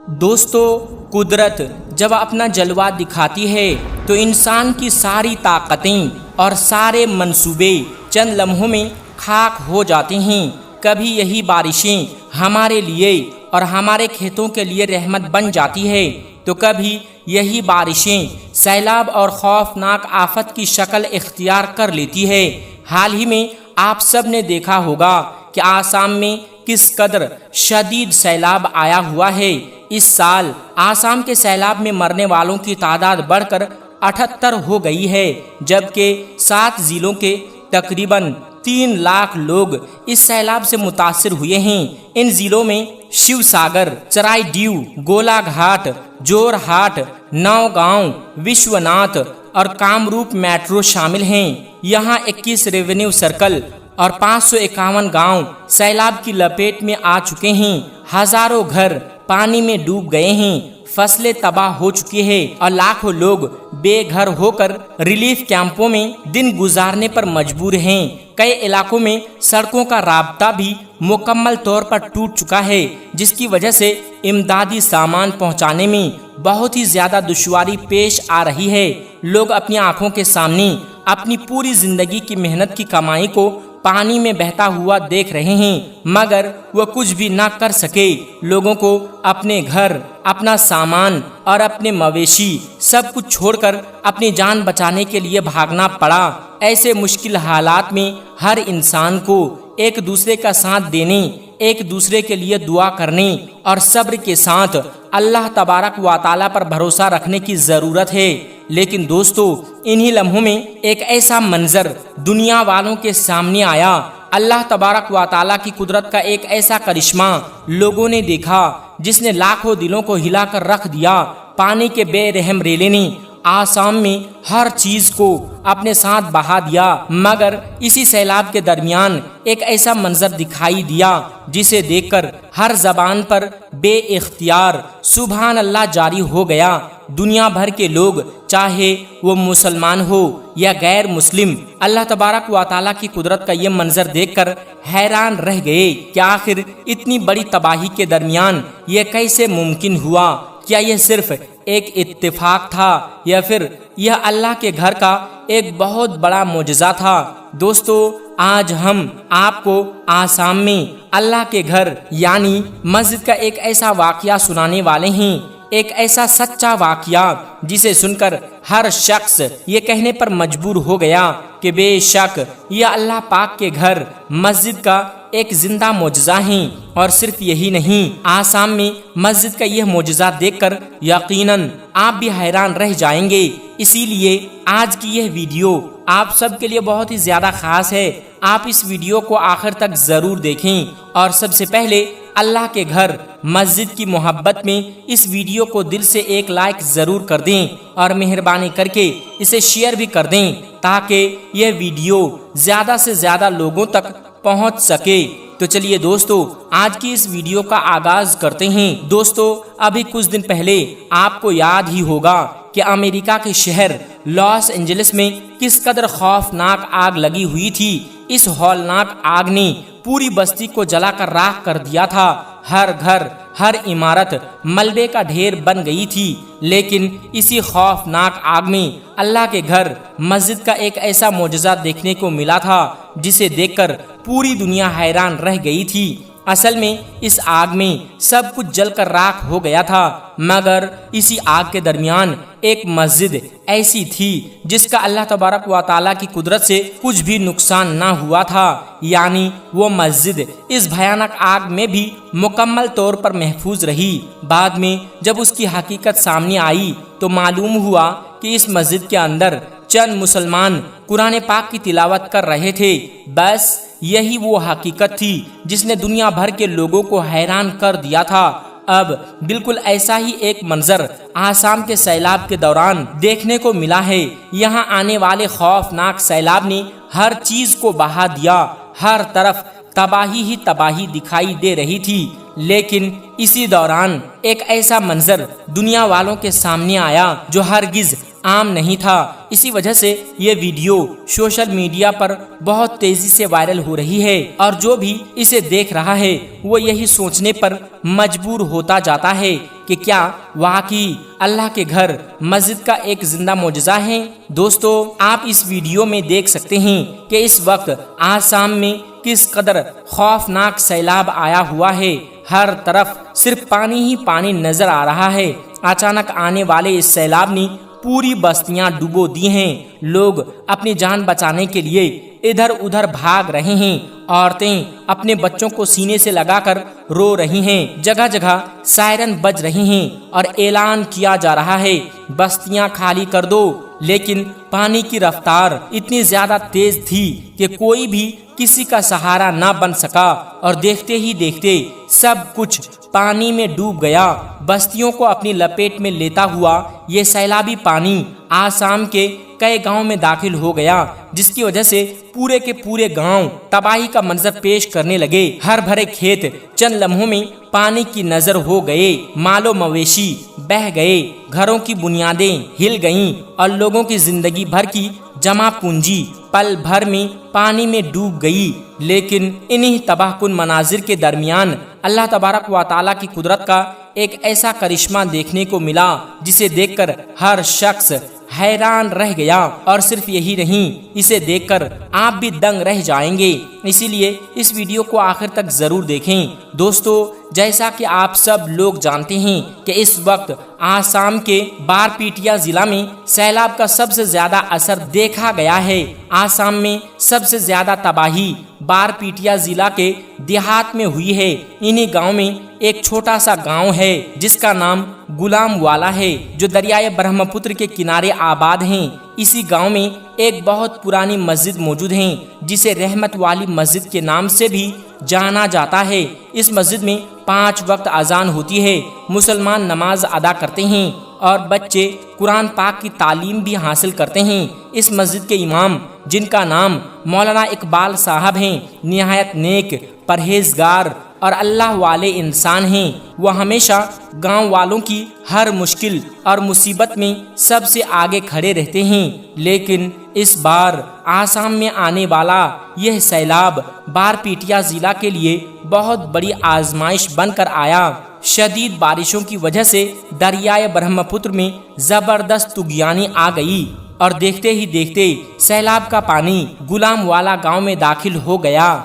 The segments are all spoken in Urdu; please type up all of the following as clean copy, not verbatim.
دوستو، قدرت جب اپنا جلوہ دکھاتی ہے تو انسان کی ساری طاقتیں اور سارے منصوبے چند لمحوں میں خاک ہو جاتے ہیں۔ کبھی یہی بارشیں ہمارے لیے اور ہمارے کھیتوں کے لیے رحمت بن جاتی ہے تو کبھی یہی بارشیں سیلاب اور خوفناک آفت کی شکل اختیار کر لیتی ہے۔ حال ہی میں آپ سب نے دیکھا ہوگا کہ آسام میں کس قدر شدید سیلاب آیا ہوا ہے۔ اس سال آسام کے سیلاب میں مرنے والوں کی تعداد بڑھ کر 78 ہو گئی ہے، جبکہ 7 ضلعوں کے تقریباً 3 لاکھ لوگ اس سیلاب سے متاثر ہوئے ہیں۔ ان ضلعوں میں شیو ساگر، چرائی ڈیو، گولا گھاٹ، جور ہاٹ، ناؤگاؤں، وشوناتھ اور کامروپ میٹرو شامل ہیں۔ یہاں 21 ریونیو سرکل اور 551 گاؤں سیلاب کی لپیٹ میں آ چکے ہیں۔ ہزاروں گھر پانی میں ڈوب گئے ہیں، فصلیں تباہ ہو چکی ہیں اور لاکھوں لوگ بے گھر ہو کر ریلیف کیمپوں میں دن گزارنے پر مجبور ہیں۔ کئی علاقوں میں سڑکوں کا رابطہ بھی مکمل طور پر ٹوٹ چکا ہے، جس کی وجہ سے امدادی سامان پہنچانے میں بہت ہی زیادہ دشواری پیش آ رہی ہے۔ لوگ اپنی آنکھوں کے سامنے اپنی پوری زندگی کی محنت کی کمائی کو پانی میں بہتا ہوا دیکھ رہے ہیں، مگر وہ کچھ بھی نہ کر سکے۔ لوگوں کو اپنے گھر، اپنا سامان اور اپنے مویشی سب کچھ چھوڑ کر اپنی جان بچانے کے لیے بھاگنا پڑا۔ ایسے مشکل حالات میں ہر انسان کو ایک دوسرے کا ساتھ دینے، ایک دوسرے کے لیے دعا کرنے اور صبر کے ساتھ اللہ تبارک و تعالیٰ پر بھروسہ رکھنے کی ضرورت ہے۔ لیکن دوستو، انہی لمحوں میں ایک ایسا منظر دنیا والوں کے سامنے آیا۔ اللہ تبارک و تعالیٰ کی قدرت کا ایک ایسا کرشمہ لوگوں نے دیکھا جس نے لاکھوں دلوں کو ہلا کر رکھ دیا۔ پانی کے بے رحم ریلے نے آسام میں ہر چیز کو اپنے ساتھ بہا دیا، مگر اسی سیلاب کے درمیان ایک ایسا منظر دکھائی دیا جسے دیکھ کر ہر زبان پر بے اختیار سبحان اللہ جاری ہو گیا۔ دنیا بھر کے لوگ، چاہے وہ مسلمان ہو یا غیر مسلم، اللہ تبارک و تعالیٰ کی قدرت کا یہ منظر دیکھ کر حیران رہ گئے کہ آخر اتنی بڑی تباہی کے درمیان یہ کیسے ممکن ہوا؟ کیا یہ صرف ایک اتفاق تھا یا پھر یہ اللہ کے گھر کا ایک بہت بڑا معجزہ تھا؟ دوستو، آج ہم آپ کو آسام میں اللہ کے گھر یعنی مسجد کا ایک ایسا واقعہ سنانے والے ہیں، ایک ایسا سچا واقعہ جسے سن کر ہر شخص یہ کہنے پر مجبور ہو گیا کہ بے شک یہ اللہ پاک کے گھر مسجد کا ایک زندہ معجزہ ہیں۔ اور صرف یہی نہیں، آسام میں مسجد کا یہ معجزہ دیکھ کر یقیناً آپ بھی حیران رہ جائیں گے۔ اسی لیے آج کی یہ ویڈیو آپ سب کے لیے بہت ہی زیادہ خاص ہے۔ آپ اس ویڈیو کو آخر تک ضرور دیکھیں اور سب سے پہلے اللہ کے گھر مسجد کی محبت میں اس ویڈیو کو دل سے ایک لائک ضرور کر دیں اور مہربانی کر کے اسے شیئر بھی کر دیں تاکہ یہ ویڈیو زیادہ سے زیادہ لوگوں تک پہنچ سکے۔ تو چلیے دوستو، آج کی اس ویڈیو کا آغاز کرتے ہیں۔ دوستو، ابھی کچھ دن پہلے آپ کو یاد ہی ہوگا کہ امریکہ کے شہر لاس اینجلس میں کس قدر خوفناک آگ لگی ہوئی تھی۔ اس ہولناک آگ نے پوری بستی کو جلا کر راکھ کر دیا تھا۔ ہر گھر، ہر عمارت ملبے کا ڈھیر بن گئی تھی۔ لیکن اسی خوفناک آگ میں اللہ کے گھر مسجد کا ایک ایسا معجزہ دیکھنے کو ملا تھا جسے دیکھ کر پوری دنیا حیران رہ گئی تھی۔ اصل میں اس آگ میں سب کچھ جل کر راکھ ہو گیا تھا، مگر اسی آگ کے درمیان ایک مسجد ایسی تھی جس کا اللہ تبارک و تعالیٰ کی قدرت سے کچھ بھی نقصان نہ ہوا تھا، یعنی وہ مسجد اس بھیانک آگ میں بھی مکمل طور پر محفوظ رہی۔ بعد میں جب اس کی حقیقت سامنے آئی تو معلوم ہوا کہ اس مسجد کے اندر چند مسلمان قرآن پاک کی تلاوت کر رہے تھے۔ بس یہی وہ حقیقت تھی جس نے دنیا بھر کے لوگوں کو حیران کر دیا تھا۔ اب بالکل ایسا ہی ایک منظر آسام کے سیلاب کے دوران دیکھنے کو ملا ہے۔ یہاں آنے والے خوفناک سیلاب نے ہر چیز کو بہا دیا، ہر طرف تباہی ہی تباہی دکھائی دے رہی تھی۔ لیکن اسی دوران ایک ایسا منظر دنیا والوں کے سامنے آیا جو ہرگز عام نہیں تھا۔ اسی وجہ سے یہ ویڈیو سوشل میڈیا پر بہت تیزی سے وائرل ہو رہی ہے، اور جو بھی اسے دیکھ رہا ہے وہ یہی سوچنے پر مجبور ہوتا جاتا ہے کہ کیا واقعی اللہ کے گھر مسجد کا ایک زندہ معجزہ ہے؟ دوستو، آپ اس ویڈیو میں دیکھ سکتے ہیں کہ اس وقت آسام میں کس قدر خوفناک سیلاب آیا ہوا ہے۔ ہر طرف صرف پانی ہی پانی نظر آ رہا ہے۔ اچانک آنے والے اس سیلاب نے پوری بستیاں ڈبو دی ہیں۔ لوگ اپنی جان بچانے کے لیے ادھر ادھر بھاگ رہے ہیں۔ عورتیں اپنے بچوں کو سینے سے لگا کر رو رہی ہیں۔ جگہ جگہ سائرن بج رہی ہیں اور اعلان کیا جا رہا ہے بستیاں خالی کر دو، لیکن پانی کی رفتار اتنی زیادہ تیز تھی کہ کوئی بھی کسی کا سہارا نہ بن سکا، اور دیکھتے ہی دیکھتے سب کچھ پانی میں ڈوب گیا۔ بستیوں کو اپنی لپیٹ میں لیتا ہوا یہ سیلابی پانی آسام کے کئی گاؤں میں داخل ہو گیا، جس کی وجہ سے پورے کے پورے گاؤں تباہی کا منظر پیش کرنے لگے۔ ہر بھرے کھیت چند لمحوں میں پانی کی نظر ہو گئے، مال و مویشی بہہ گئے، گھروں کی بنیادیں ہل گئیں، اور لوگوں کی زندگی بھر کی جمع پونجی پل بھر میں پانی میں ڈوب گئی۔ لیکن انہی تباہ کن مناظر کے درمیان اللہ تبارک و تعالیٰ کی قدرت کا ایک ایسا کرشمہ دیکھنے کو ملا جسے دیکھ کر ہر شخص حیران رہ گیا، اور صرف یہی نہیں، اسے دیکھ کر آپ بھی دنگ رہ جائیں گے۔ اسی لیے اس ویڈیو کو آخر تک ضرور دیکھیں۔ دوستو، جیسا کہ آپ سب لوگ جانتے ہیں کہ اس وقت آسام کے بارپیٹیا ضلع میں سیلاب کا سب سے زیادہ اثر دیکھا گیا ہے۔ آسام میں سب سے زیادہ تباہی بارپیٹیا ضلع کے دیہات میں ہوئی ہے۔ انہی گاؤں میں ایک چھوٹا سا گاؤں ہے جس کا نام غلام والا ہے، جو دریائے برہم پتر کے کنارے آباد ہیں۔ اسی گاؤں میں ایک بہت پرانی مسجد موجود ہے جسے رحمت والی مسجد کے نام سے بھی جانا جاتا ہے۔ اس مسجد میں 5 وقت اذان ہوتی ہے، مسلمان نماز ادا کرتے ہیں، اور بچے قرآن پاک کی تعلیم بھی حاصل کرتے ہیں۔ اس مسجد کے امام، جن کا نام مولانا اقبال صاحب ہیں، نہایت نیک، پرہیزگار اور اللہ والے انسان ہیں۔ وہ ہمیشہ گاؤں والوں کی ہر مشکل اور مصیبت میں سب سے آگے کھڑے رہتے ہیں۔ لیکن اس بار آسام میں آنے والا یہ سیلاب بارپیٹیا ضلع کے لیے بہت بڑی آزمائش بن کر آیا۔ شدید بارشوں کی وجہ سے دریائے برہم پتر میں زبردست طغیانی آ گئی، اور دیکھتے ہی دیکھتے سیلاب کا پانی غلام والا گاؤں میں داخل ہو گیا۔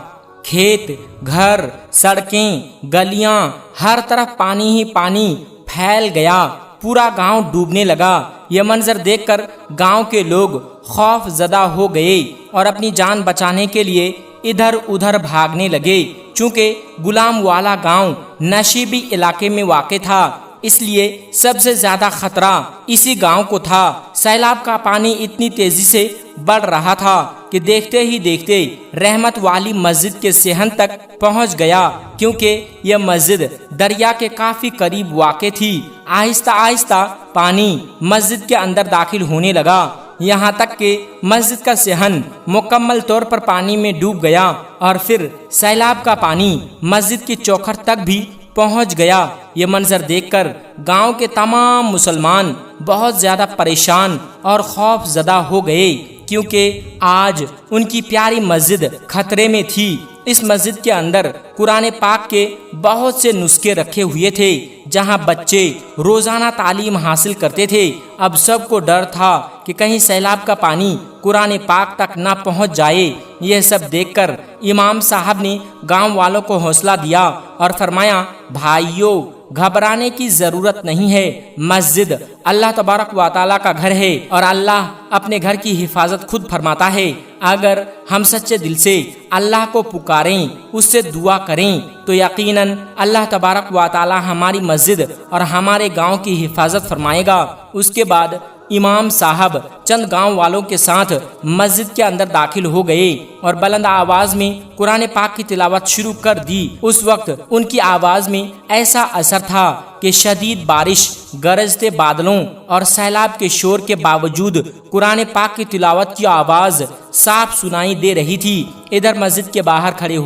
کھیت، گھر، سڑکیں، گلیاں، ہر طرف پانی ہی پانی پھیل گیا، پورا گاؤں ڈوبنے لگا۔ یہ منظر دیکھ کر گاؤں کے لوگ خوف زدہ ہو گئے اور اپنی جان بچانے کے لیے ادھر ادھر بھاگنے لگے۔ چونکہ غلام والا گاؤں نشیبی علاقے میں واقع تھا، اس لیے سب سے زیادہ خطرہ اسی گاؤں کو تھا۔ سیلاب کا پانی اتنی تیزی سے بڑھ رہا تھا کہ دیکھتے ہی دیکھتے رحمت والی مسجد کے صحن تک پہنچ گیا، کیونکہ یہ مسجد دریا کے کافی قریب واقع تھی۔ آہستہ آہستہ پانی مسجد کے اندر داخل ہونے لگا، یہاں تک کہ مسجد کا صحن مکمل طور پر پانی میں ڈوب گیا، اور پھر سیلاب کا پانی مسجد کی چوکھٹ تک بھی پہنچ گیا۔ یہ منظر دیکھ کر گاؤں کے تمام مسلمان بہت زیادہ پریشان اور خوف زدہ ہو گئے، کیونکہ آج ان کی پیاری مسجد خطرے میں تھی۔ اس مسجد کے اندر قرآن پاک کے بہت سے نسخے رکھے ہوئے تھے، جہاں بچے روزانہ تعلیم حاصل کرتے تھے۔ اب سب کو ڈر تھا کہ کہیں سیلاب کا پانی قرآن پاک تک نہ پہنچ جائے۔ یہ سب دیکھ کر امام صاحب نے گاؤں والوں کو حوصلہ دیا اور فرمایا، بھائیو، گھبرانے کی ضرورت نہیں ہے۔ مسجد اللہ تبارک و تعالیٰ کا گھر ہے، اور اللہ اپنے گھر کی حفاظت خود فرماتا ہے۔ اگر ہم سچے دل سے اللہ کو پکاریں، اس سے دعا کریں، تو یقیناً اللہ تبارک و تعالیٰ ہماری مسجد اور ہمارے گاؤں کی حفاظت فرمائے گا۔ اس کے بعد امام صاحب چند گاؤں والوں کے ساتھ مسجد کے اندر داخل ہو گئے اور بلند آواز میں قرآن پاک کی تلاوت شروع کر دی۔ اس وقت ان کی آواز میں ایسا اثر تھا کہ شدید بارش، گرجتے بادلوں اور سیلاب کے شور کے باوجود قرآن پاک کی تلاوت کی آواز صاف سنائی دے رہی تھی۔ ادھر مسجد کے باہر کھڑے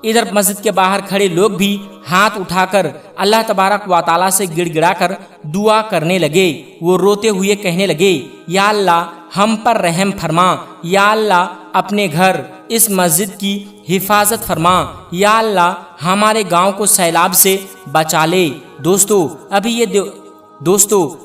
ادھر مسجد کے باہر کھڑے لوگ بھی ہاتھ اٹھا کر اللہ تبارک و تعالیٰ سے گڑ گڑا کر دعا کرنے لگے۔ وہ روتے ہوئے کہنے لگے، یا اللہ ہم پر رحم فرما، یا اللہ اپنے گھر اس مسجد کی حفاظت فرما، یا اللہ ہمارے گاؤں کو سیلاب سے بچا لے۔ دوستو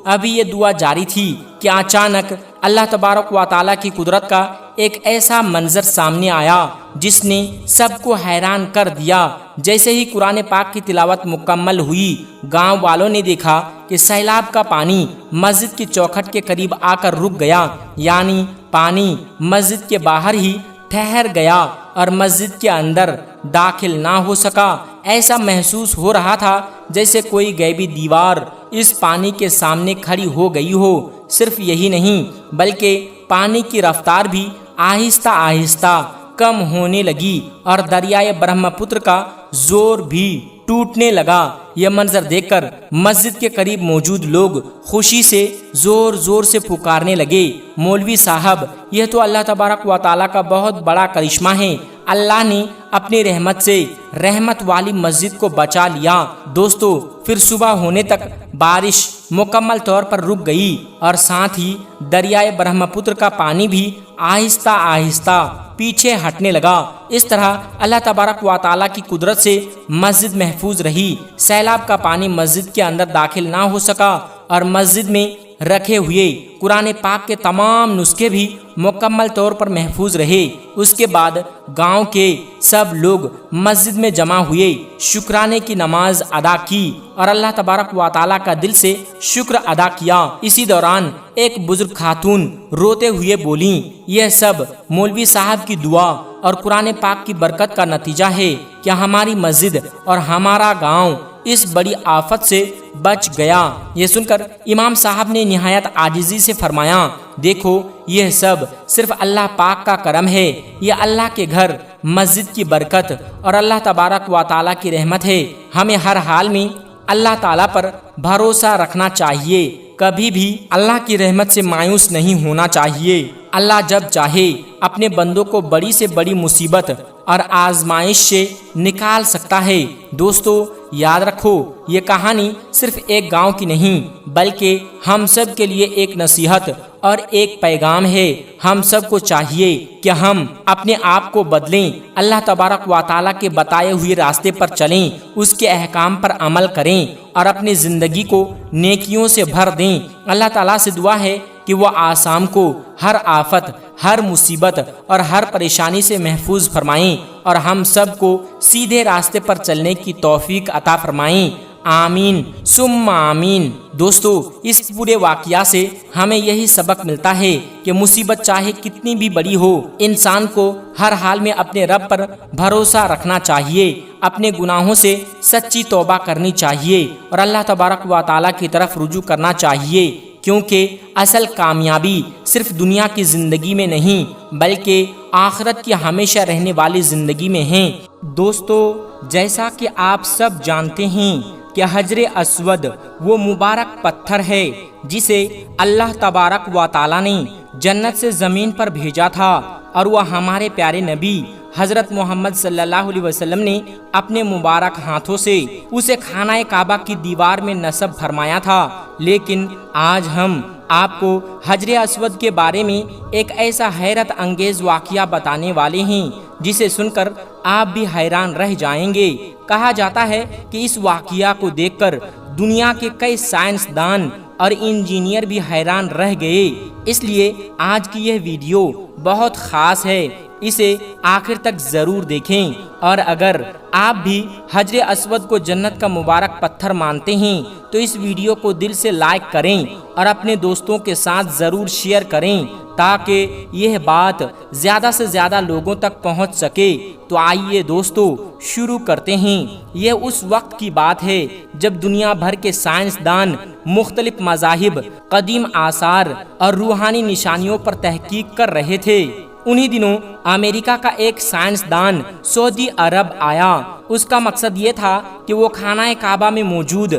ابھی یہ دعا جاری تھی کہ اچانک اللہ تبارک و تعالیٰ کی قدرت کا ایک ایسا منظر سامنے آیا جس نے سب کو حیران کر دیا۔ جیسے ہی قرآن پاک کی تلاوت مکمل ہوئی، گاؤں والوں نے دیکھا کہ سیلاب کا پانی مسجد کی چوکھٹ کے قریب آ کر رک گیا، یعنی پانی مسجد کے باہر ہی ٹھہر گیا اور مسجد کے اندر داخل نہ ہو سکا۔ ایسا محسوس ہو رہا تھا جیسے کوئی غیبی دیوار اس پانی کے سامنے کھڑی ہو گئی ہو۔ صرف یہی نہیں بلکہ پانی کی رفتار بھی آہستہ آہستہ کم ہونے لگی اور دریائے برہم پتر کا زور بھی ٹوٹنے لگا۔ یہ منظر دیکھ کر مسجد کے قریب موجود لوگ خوشی سے زور زور سے پکارنے لگے، مولوی صاحب یہ تو اللہ تبارک و تعالیٰ کا بہت بڑا کرشمہ ہے، اللہ نے اپنی رحمت سے رحمت والی مسجد کو بچا لیا۔ دوستو پھر صبح ہونے تک بارش مکمل طور پر رک گئی اور ساتھ ہی دریائے برہم پتر کا پانی بھی آہستہ آہستہ پیچھے ہٹنے لگا۔ اس طرح اللہ تبارک و تعالیٰ کی قدرت سے مسجد محفوظ رہی۔ سیلاب کا پانی مسجد کے اندر داخل نہ ہو سکا اور مسجد میں رکھے ہوئے قرآن پاک کے تمام نسخے بھی مکمل طور پر محفوظ رہے۔ اس کے بعد گاؤں کے سب لوگ مسجد میں جمع ہوئے، شکرانے کی نماز ادا کی اور اللہ تبارک و تعالیٰ کا دل سے شکر ادا کیا۔ اسی دوران ایک بزرگ خاتون روتے ہوئے بولیں، یہ سب مولوی صاحب کی دعا اور قرآن پاک کی برکت کا نتیجہ ہے کہ ہماری مسجد اور ہمارا گاؤں اس بڑی آفت سے بچ گیا۔ یہ سن کر امام صاحب نے نہایت عاجزی سے فرمایا، دیکھو یہ سب صرف اللہ پاک کا کرم ہے، یہ اللہ کے گھر مسجد کی برکت اور اللہ تبارک و تعالیٰ کی رحمت ہے۔ ہمیں ہر حال میں اللہ تعالیٰ پر بھروسہ رکھنا چاہیے، کبھی بھی اللہ کی رحمت سے مایوس نہیں ہونا چاہیے۔ اللہ جب چاہے اپنے بندوں کو بڑی سے بڑی مصیبت اور آزمائش سے نکال سکتا ہے۔ دوستو یاد رکھو، یہ کہانی صرف ایک گاؤں کی نہیں بلکہ ہم سب کے لیے ایک نصیحت اور ایک پیغام ہے۔ ہم سب کو چاہیے کہ ہم اپنے آپ کو بدلیں، اللہ تبارک و تعالیٰ کے بتائے ہوئے راستے پر چلیں، اس کے احکام پر عمل کریں اور اپنی زندگی کو نیکیوں سے بھر دیں۔ اللہ تعالیٰ سے دعا ہے کہ وہ آسام کو ہر آفت، ہر مصیبت اور ہر پریشانی سے محفوظ فرمائیں اور ہم سب کو سیدھے راستے پر چلنے کی توفیق عطا فرمائیں۔ آمین ثم آمین۔ دوستو اس پورے واقعہ سے ہمیں یہی سبق ملتا ہے کہ مصیبت چاہے کتنی بھی بڑی ہو، انسان کو ہر حال میں اپنے رب پر بھروسہ رکھنا چاہیے، اپنے گناہوں سے سچی توبہ کرنی چاہیے اور اللہ تبارک و تعالیٰ کی طرف رجوع کرنا چاہیے، کیونکہ اصل کامیابی صرف دنیا کی زندگی میں نہیں بلکہ آخرت کی ہمیشہ رہنے والی زندگی میں ہے۔ دوستو جیسا کہ آپ سب جانتے ہیں کہ حجر اسود وہ مبارک پتھر ہے جسے اللہ تبارک و تعالیٰ نے جنت سے زمین پر بھیجا تھا اور وہ ہمارے پیارے نبی حضرت محمد صلی اللہ علیہ وسلم نے اپنے مبارک ہاتھوں سے اسے خانہ کعبہ کی دیوار میں نصب فرمایا تھا۔ لیکن آج ہم آپ کو حجر اسود کے بارے میں ایک ایسا حیرت انگیز واقعہ بتانے والے ہیں جسے سن کر آپ بھی حیران رہ جائیں گے۔ کہا جاتا ہے کہ اس واقعہ کو دیکھ کر دنیا کے کئی سائنسدان اور انجینئر بھی حیران رہ گئے، اس لیے آج کی یہ ویڈیو بہت خاص ہے، اسے آخر تک ضرور دیکھیں۔ اور اگر آپ بھی حجر اسود کو جنت کا مبارک پتھر مانتے ہیں تو اس ویڈیو کو دل سے لائک کریں اور اپنے دوستوں کے ساتھ ضرور شیئر کریں تاکہ یہ بات زیادہ سے زیادہ لوگوں تک پہنچ سکے۔ تو آئیے دوستو شروع کرتے ہیں۔ یہ اس وقت کی بات ہے جب دنیا بھر کے سائنسدان مختلف مذاہب، قدیم آثار اور روحانی نشانیوں پر تحقیق کر رہے تھے۔ انہی دنوں امریکہ کا ایک سائنسدان سعودی عرب آیا۔ اس کا مقصد یہ تھا کہ وہ خانہ کعبہ میں موجود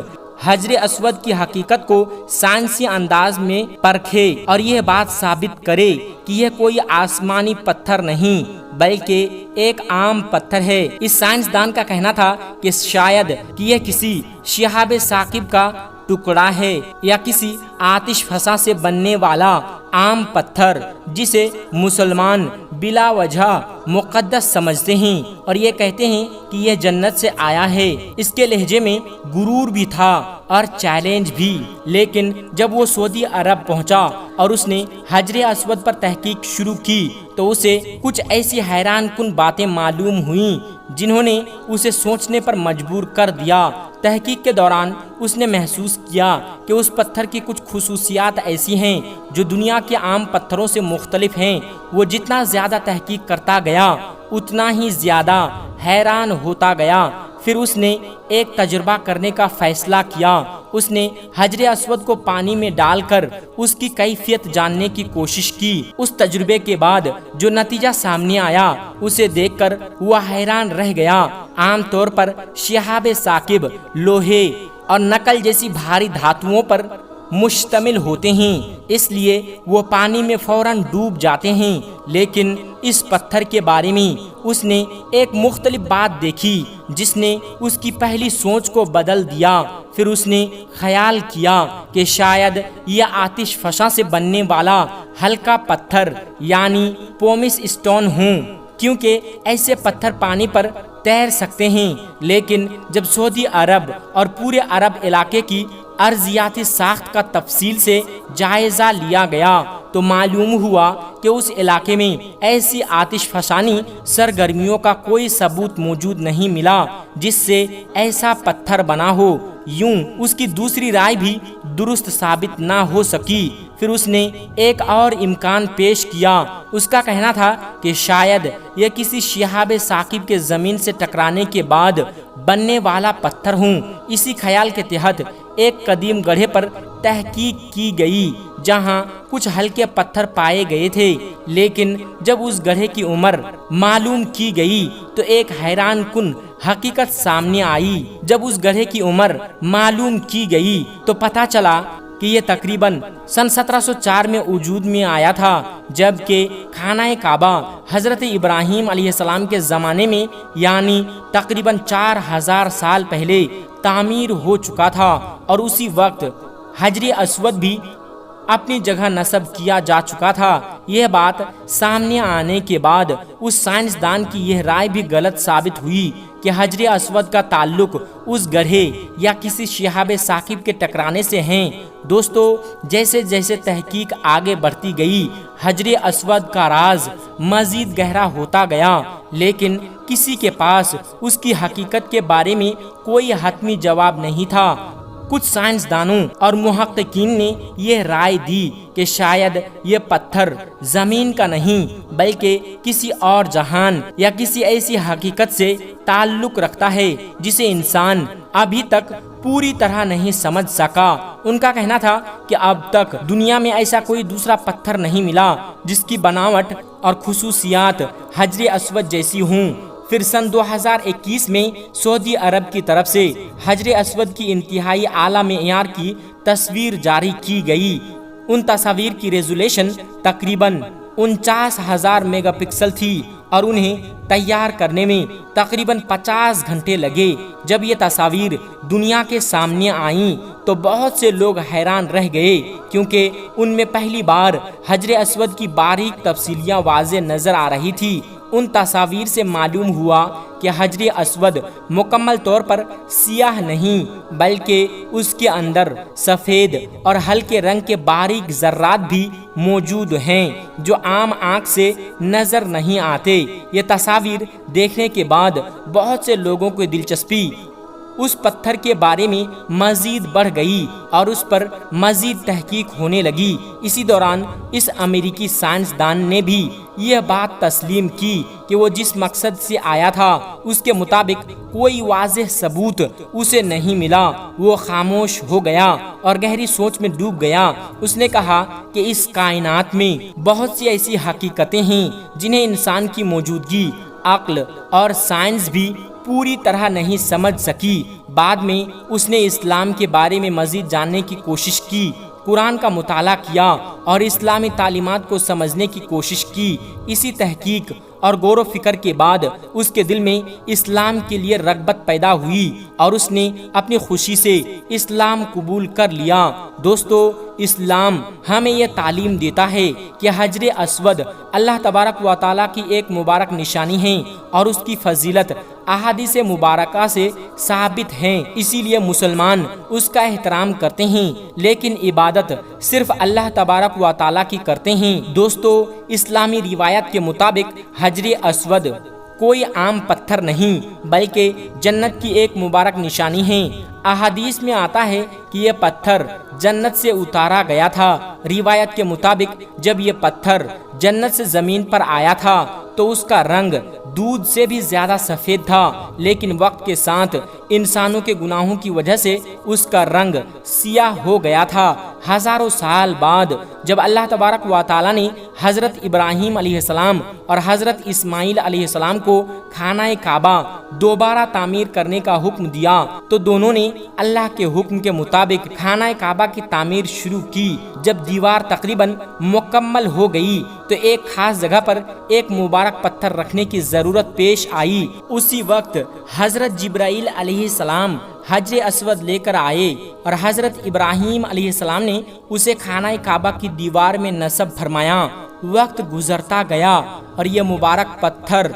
حجر اسود کی حقیقت کو سائنسی انداز میں پرکھے اور یہ بات ثابت کرے کہ یہ کوئی آسمانی پتھر نہیں بلکہ ایک عام پتھر ہے۔ اس سائنسدان کا کہنا تھا کہ شاید کہ یہ کسی شہاب ثاقب کا ٹکڑا ہے یا کسی آتش فشاں سے بننے والا عام پتھر جسے مسلمان بلا وجہ مقدس سمجھتے ہیں اور یہ کہتے ہیں کہ یہ جنت سے آیا ہے۔ اس کے لہجے میں غرور بھی تھا اور چیلنج بھی، لیکن جب وہ سعودی عرب پہنچا اور اس نے حجر اسود پر تحقیق شروع کی تو اسے کچھ ایسی حیران کن باتیں معلوم ہوئیں جنہوں نے اسے سوچنے پر مجبور کر دیا۔ تحقیق کے دوران اس نے محسوس کیا کہ اس پتھر کی کچھ خصوصیات ایسی ہیں جو دنیا کے عام پتھروں سے مختلف ہیں۔ وہ جتنا زیادہ تحقیق کرتا گیا اتنا ہی زیادہ حیران ہوتا گیا۔ پھر اس نے ایک تجربہ کرنے کا فیصلہ کیا۔ اس نے حجر اسود کو پانی میں ڈال کر اس کی کیفیت جاننے کی کوشش کی۔ اس تجربے کے بعد جو نتیجہ سامنے آیا اسے دیکھ کر وہ حیران رہ گیا۔ عام طور پر شہاب ثاقب لوہے اور نکل جیسی بھاری دھاتوؤں پر مشتمل ہوتے ہیں، اس لیے وہ پانی میں فوراً ڈوب جاتے ہیں، لیکن اس پتھر کے بارے میں اس نے ایک مختلف بات دیکھی جس نے اس کی پہلی سوچ کو بدل دیا۔ پھر اس نے خیال کیا کہ شاید یہ آتش فشاں سے بننے والا ہلکا پتھر یعنی پومس اسٹون ہوں، کیونکہ ایسے پتھر پانی پر تیر سکتے ہیں۔ لیکن جب سعودی عرب اور پورے عرب علاقے کی ارضیاتی ساخت کا تفصیل سے جائزہ لیا گیا تو معلوم ہوا کہ اس علاقے میں ایسی آتش فشانی سرگرمیوں کا کوئی ثبوت موجود نہیں ملا جس سے ایسا پتھر بنا ہو۔ یوں اس کی دوسری رائے بھی درست ثابت نہ ہو سکی۔ پھر اس نے ایک اور امکان پیش کیا۔ اس کا کہنا تھا کہ شاید یہ کسی شہاب ثاقب کے زمین سے ٹکرانے کے بعد بننے والا پتھر ہوں۔ اسی خیال کے تحت ایک قدیم گڑھے پر تحقیق کی گئی جہاں کچھ ہلکے پتھر پائے گئے تھے، لیکن جب اس گڑھے کی عمر معلوم کی گئی تو ایک حیران کن حقیقت سامنے آئی۔ جب اس گڑھے کی عمر معلوم کی گئی تو پتہ چلا کہ یہ تقریباً سن 1704 میں وجود میں آیا تھا، جبکہ خانہ کعبہ حضرت ابراہیم علیہ السلام کے زمانے میں یعنی تقریباً 4000 سال پہلے تعمیر ہو چکا تھا، اور اسی وقت حجر اسود بھی اپنی جگہ نصب کیا جا چکا تھا۔ یہ بات سامنے آنے کے بعد اس سائنسدان کی یہ رائے بھی غلط ثابت ہوئی کہ حجر اسود کا تعلق اس گڑھے یا کسی شہاب ثاقب کے ٹکرانے سے ہیں۔ دوستو، جیسے جیسے تحقیق آگے بڑھتی گئی حجر اسود کا راز مزید گہرا ہوتا گیا، لیکن کسی کے پاس اس کی حقیقت کے بارے میں کوئی حتمی جواب نہیں تھا۔ کچھ سائنسدانوں اور محققین نے یہ رائے دی کہ شاید یہ پتھر زمین کا نہیں بلکہ کسی اور جہان یا کسی ایسی حقیقت سے تعلق رکھتا ہے جسے انسان ابھی تک پوری طرح نہیں سمجھ سکا۔ ان کا کہنا تھا کہ اب تک دنیا میں ایسا کوئی دوسرا پتھر نہیں ملا جس کی بناوٹ اور خصوصیات حجر اسود جیسی ہوں۔ پھر سن 2021 میں سعودی عرب کی طرف سے حجر اسود کی انتہائی اعلیٰ معیار کی تصویر جاری کی گئی۔ ان تصاویر کی ریزولیشن تقریباً 49,000 میگا پکسل تھی اور انہیں تیار کرنے میں تقریباً 50 گھنٹے لگے۔ جب یہ تصاویر دنیا کے سامنے آئیں تو بہت سے لوگ حیران رہ گئے، کیونکہ ان میں پہلی بار حجر اسود کی باریک تفصیلیاں واضح نظر آ رہی تھی۔ ان تصاویر سے معلوم ہوا کہ حجر اسود مکمل طور پر سیاہ نہیں بلکہ اس کے اندر سفید اور ہلکے رنگ کے باریک ذرات بھی موجود ہیں جو عام آنکھ سے نظر نہیں آتے۔ یہ تصاویر دیکھنے کے بعد بہت سے لوگوں کو دلچسپی اس پتھر کے بارے میں مزید بڑھ گئی اور اس پر مزید تحقیق ہونے لگی۔ اسی دوران اس امریکی سائنسدان نے بھی یہ بات تسلیم کی کہ وہ جس مقصد سے آیا تھا اس کے مطابق کوئی واضح ثبوت اسے نہیں ملا۔ وہ خاموش ہو گیا اور گہری سوچ میں ڈوب گیا۔ اس نے کہا کہ اس کائنات میں بہت سی ایسی حقیقتیں ہیں جنہیں انسان کی موجودگی، عقل اور سائنس بھی پوری طرح نہیں سمجھ سکی۔ بعد میں اس نے اسلام کے بارے میں مزید جاننے کی کوشش کی، قرآن کا مطالعہ کیا اور اسلامی تعلیمات کو سمجھنے کی کوشش کی۔ اسی تحقیق اور غور و فکر کے بعد اس کے دل میں اسلام کے لیے رغبت پیدا ہوئی اور اس نے اپنی خوشی سے اسلام قبول کر لیا۔ دوستو، اسلام ہمیں یہ تعلیم دیتا ہے کہ حجر اسود اللہ تبارک و تعالیٰ کی ایک مبارک نشانی ہے اور اس کی فضیلت احادیث مبارکہ سے ثابت ہیں۔ اسی لیے مسلمان اس کا احترام کرتے ہیں، لیکن عبادت صرف اللہ تبارک و تعالیٰ کی کرتے ہیں۔ دوستو، اسلامی روایت کے مطابق حجر اسود کوئی عام پتھر نہیں بلکہ جنت کی ایک مبارک نشانی ہے۔ احادیث میں آتا ہے کہ یہ پتھر جنت سے اتارا گیا تھا۔ روایت کے مطابق جب یہ پتھر جنت سے زمین پر آیا تھا تو اس کا رنگ دودھ سے بھی زیادہ سفید تھا، لیکن وقت کے ساتھ انسانوں کے گناہوں کی وجہ سے اس کا رنگ سیاہ ہو گیا تھا۔ ہزاروں سال بعد جب اللہ تبارک و تعالیٰ نے حضرت ابراہیم علیہ السلام اور حضرت اسماعیل علیہ السلام کو خانہ کعبہ دوبارہ تعمیر کرنے کا حکم دیا تو دونوں نے اللہ کے حکم کے مطابق خانہ کعبہ کی تعمیر شروع کی۔ جب دیوار تقریباً مکمل ہو گئی تو ایک خاص جگہ پر ایک مبارک پتھر رکھنے کی ضرورت پیش آئی۔ اسی وقت حضرت جبرائیل علیہ السلام حجر اسود لے کر آئے اور حضرت ابراہیم علیہ السلام نے اسے خانہ کعبہ کی دیوار میں نصب فرمایا۔ وقت گزرتا گیا اور یہ مبارک پتھر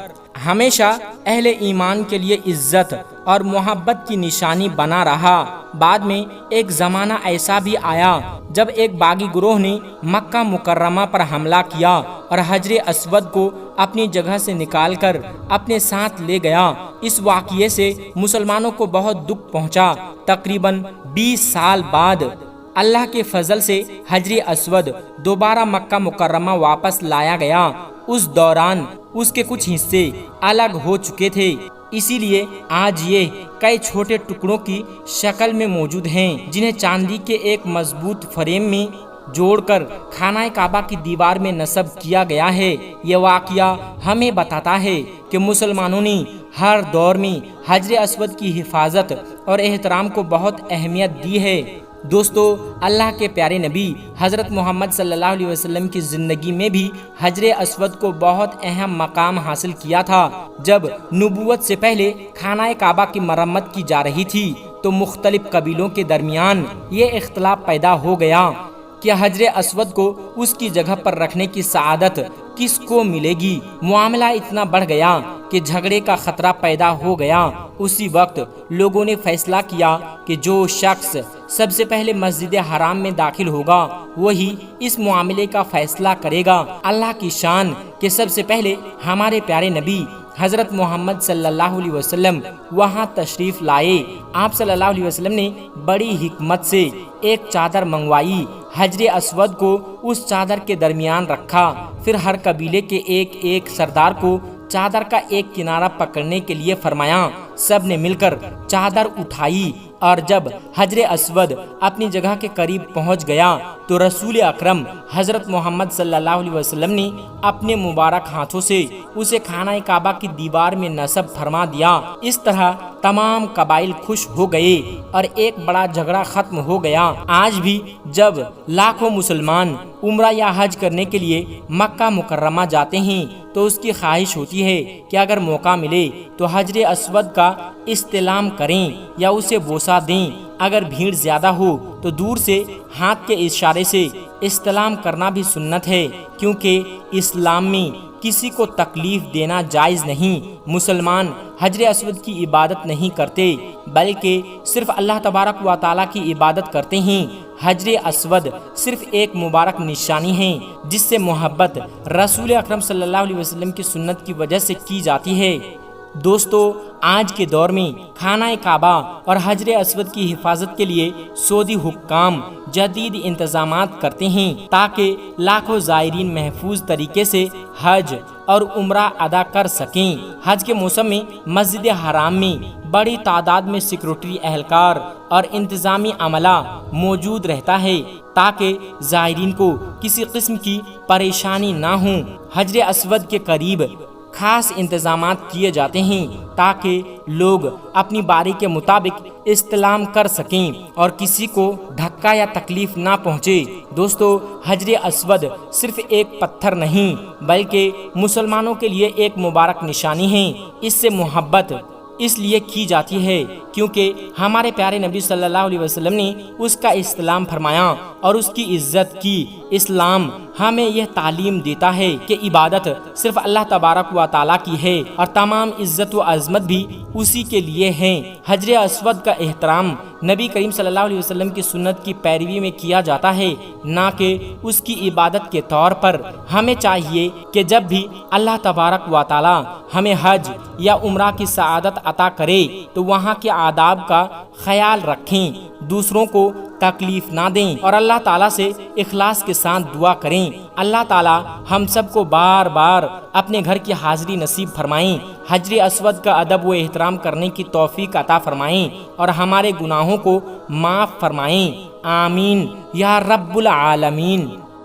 ہمیشہ اہل ایمان کے لیے عزت اور محبت کی نشانی بنا رہا۔ بعد میں ایک زمانہ ایسا بھی آیا جب ایک باغی گروہ نے مکہ مکرمہ پر حملہ کیا اور حجر اسود کو اپنی جگہ سے نکال کر اپنے ساتھ لے گیا۔ اس واقعے سے مسلمانوں کو بہت دکھ پہنچا۔ تقریباً 20 سال بعد اللہ کے فضل سے حجر اسود دوبارہ مکہ مکرمہ واپس لایا گیا۔ اس دوران اس کے کچھ حصے الگ ہو چکے تھے، اسی لیے آج یہ کئی چھوٹے ٹکڑوں کی شکل میں موجود ہیں جنہیں چاندی کے ایک مضبوط فریم میں جوڑ کر خانہ کعبہ کی دیوار میں نصب کیا گیا ہے۔ یہ واقعہ ہمیں بتاتا ہے کہ مسلمانوں نے ہر دور میں حجر اسود کی حفاظت اور احترام کو بہت اہمیت دی ہے۔ دوستو، اللہ کے پیارے نبی حضرت محمد صلی اللہ علیہ وسلم کی زندگی میں بھی حجر اسود کو بہت اہم مقام حاصل کیا تھا۔ جب نبوت سے پہلے خانہ کعبہ کی مرمت کی جا رہی تھی تو مختلف قبیلوں کے درمیان یہ اختلاف پیدا ہو گیا کہ حجر اسود کو اس کی جگہ پر رکھنے کی سعادت کس کو ملے گی۔ معاملہ اتنا بڑھ گیا کہ جھگڑے کا خطرہ پیدا ہو گیا۔ اسی وقت لوگوں نے فیصلہ کیا کہ جو شخص سب سے پہلے مسجد حرام میں داخل ہوگا وہی اس معاملے کا فیصلہ کرے گا۔ اللہ کی شان کہ سب سے پہلے ہمارے پیارے نبی حضرت محمد صلی اللہ علیہ وسلم وہاں تشریف لائے۔ آپ صلی اللہ علیہ وسلم نے بڑی حکمت سے ایک چادر منگوائی، حجر اسود کو اس چادر کے درمیان رکھا، پھر ہر قبیلے کے ایک ایک سردار کو چادر کا ایک کنارہ پکڑنے کے لیے فرمایا۔ سب نے مل کر چادر اٹھائی اور جب حجر اسود اپنی جگہ کے قریب پہنچ گیا تو رسول اکرم حضرت محمد صلی اللہ علیہ وسلم نے اپنے مبارک ہاتھوں سے اسے خانہ کعبہ کی دیوار میں نصب فرما دیا۔ اس طرح تمام قبائل خوش ہو گئے اور ایک بڑا جھگڑا ختم ہو گیا۔ آج بھی جب لاکھوں مسلمان عمرہ یا حج کرنے کے لیے مکہ مکرمہ جاتے ہیں تو اس کی خواہش ہوتی ہے کہ اگر موقع ملے تو حجر اسود کا استلام کریں یا اسے بوسہ دیں۔ اگر بھیڑ زیادہ ہو تو دور سے ہاتھ کے اشارے سے استلام کرنا بھی سنت ہے، کیونکہ اسلام میں کسی کو تکلیف دینا جائز نہیں۔ مسلمان حجر اسود کی عبادت نہیں کرتے بلکہ صرف اللہ تبارک و تعالیٰ کی عبادت کرتے ہیں۔ حجر اسود صرف ایک مبارک نشانی ہے جس سے محبت رسول اکرم صلی اللہ علیہ وسلم کی سنت کی وجہ سے کی جاتی ہے۔ دوستو، آج کے دور میں خانہ کعبہ اور حجر اسود کی حفاظت کے لیے سعودی حکام جدید انتظامات کرتے ہیں تاکہ لاکھوں زائرین محفوظ طریقے سے حج اور عمرہ ادا کر سکیں۔ حج کے موسم میں مسجد حرام میں بڑی تعداد میں سیکورٹی اہلکار اور انتظامی عملہ موجود رہتا ہے تاکہ زائرین کو کسی قسم کی پریشانی نہ ہو۔ حجر اسود کے قریب خاص انتظامات کیے جاتے ہیں تاکہ لوگ اپنی باری کے مطابق استلام کر سکیں اور کسی کو دھکا یا تکلیف نہ پہنچے۔ دوستو، حجر اسود صرف ایک پتھر نہیں بلکہ مسلمانوں کے لیے ایک مبارک نشانی ہے۔ اس سے محبت اس لیے کی جاتی ہے کیونکہ ہمارے پیارے نبی صلی اللہ علیہ وسلم نے اس کا استلام فرمایا اور اس کی عزت کی۔ اسلام ہمیں یہ تعلیم دیتا ہے کہ عبادت صرف اللہ تبارک و تعالیٰ کی ہے اور تمام عزت و عظمت بھی اسی کے لیے ہیں۔ حجر اسود کا احترام نبی کریم صلی اللہ علیہ وسلم کی سنت کی پیروی میں کیا جاتا ہے، نہ کہ اس کی عبادت کے طور پر۔ ہمیں چاہیے کہ جب بھی اللہ تبارک و تعالیٰ ہمیں حج یا عمرہ کی سعادت عطا کرے تو وہاں کے آداب کا خیال رکھیں، دوسروں کو تکلیف نہ دیں اور اللہ تعالیٰ سے اخلاص کے ساتھ دعا کریں۔ اللہ تعالیٰ ہم سب کو بار بار اپنے گھر کی حاضری نصیب فرمائیں، حجر اسود کا ادب و احترام کرنے کی توفیق عطا فرمائیں اور ہمارے گناہوں کو معاف فرمائیں۔ آمین یا رب العالمین۔